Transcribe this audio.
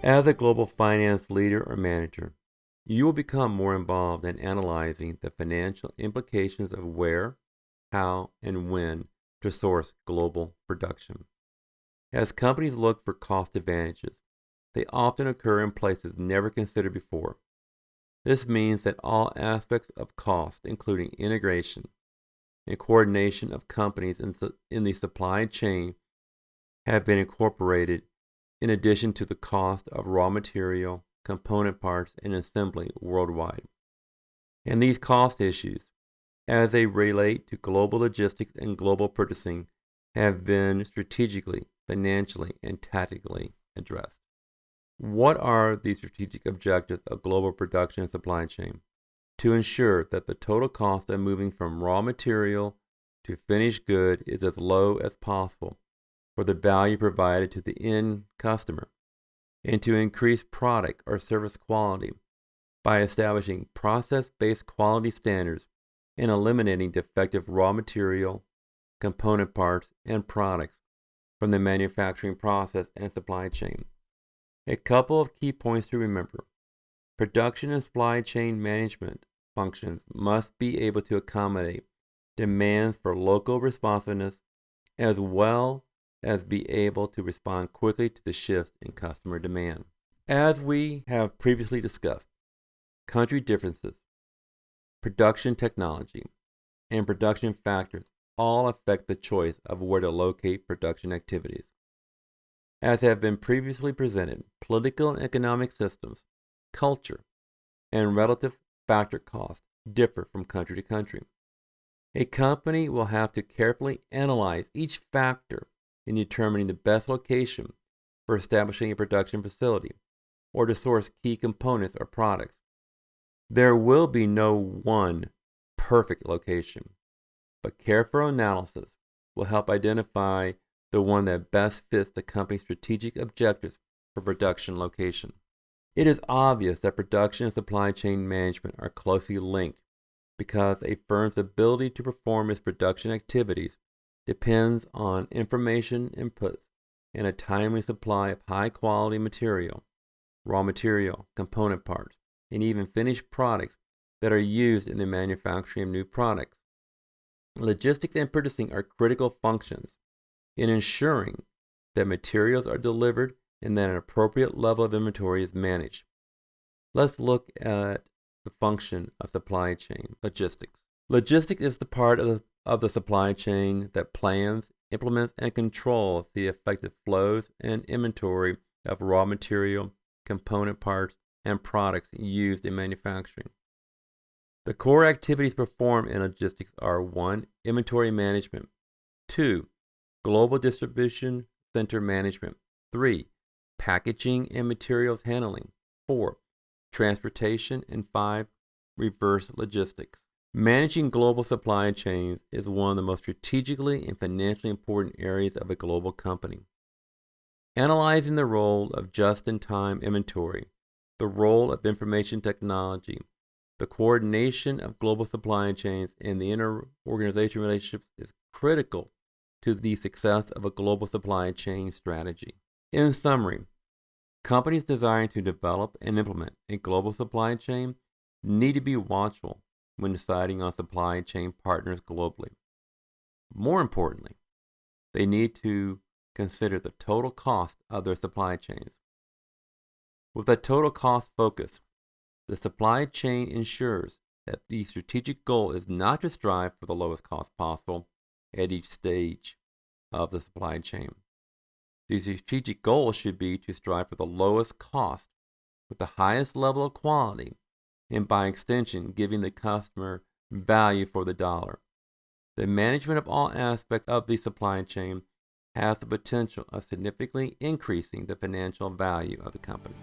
As a global finance leader or manager, you will become more involved in analyzing the financial implications of where, how, and when to source global production. As companies look for cost advantages, they often occur in places never considered before. This means that all aspects of cost, including integration and coordination of companies in the supply chain, have been incorporated in addition to the cost of raw material, component parts, and assembly worldwide. And these cost issues, as they relate to global logistics and global purchasing, have been strategically, financially, and tactically addressed. What are the strategic objectives of global production and supply chain? To ensure that the total cost of moving from raw material to finished good is as low as possible for the value provided to the end customer, and to increase product or service quality by establishing process-based quality standards and eliminating defective raw material, component parts, and products from the manufacturing process and supply chain. A couple of key points to remember. Production and supply chain management functions must be able to accommodate demands for local responsiveness as well as be able to respond quickly to the shifts in customer demand. As we have previously discussed, country differences, production technology, and production factors all affect the choice of where to locate production activities. As have been previously presented, political and economic systems, culture, and relative factor costs differ from country to country. A company will have to carefully analyze each factor in determining the best location for establishing a production facility or to source key components or products. There will be no one perfect location, but careful analysis will help identify the one that best fits the company's strategic objectives for production location. It is obvious that production and supply chain management are closely linked because a firm's ability to perform its production activities depends on information inputs and a timely supply of high-quality material, raw material, component parts, and even finished products that are used in the manufacturing of new products. Logistics and purchasing are critical functions in ensuring that materials are delivered and that an appropriate level of inventory is managed. Let's look at the function of supply chain logistics. Logistics is the part of the supply chain that plans, implements, and controls the effective flows and inventory of raw material, component parts, and products used in manufacturing. The core activities performed in logistics are 1. Inventory management, 2. Global distribution center management, 3. Packaging and materials handling, 4. Transportation, and 5. Reverse logistics. Managing global supply chains is one of the most strategically and financially important areas of a global company. Analyzing the role of just-in-time inventory, the role of information technology, the coordination of global supply chains, and the inter-organization relationships is critical to the success of a global supply chain strategy. In summary, companies desiring to develop and implement a global supply chain need to be watchful when deciding on supply chain partners globally. More importantly, they need to consider the total cost of their supply chains. With a total cost focus, the supply chain ensures that the strategic goal is not to strive for the lowest cost possible at each stage of the supply chain. The strategic goal should be to strive for the lowest cost with the highest level of quality, and by extension, giving the customer value for the dollar. The management of all aspects of the supply chain has the potential of significantly increasing the financial value of the company.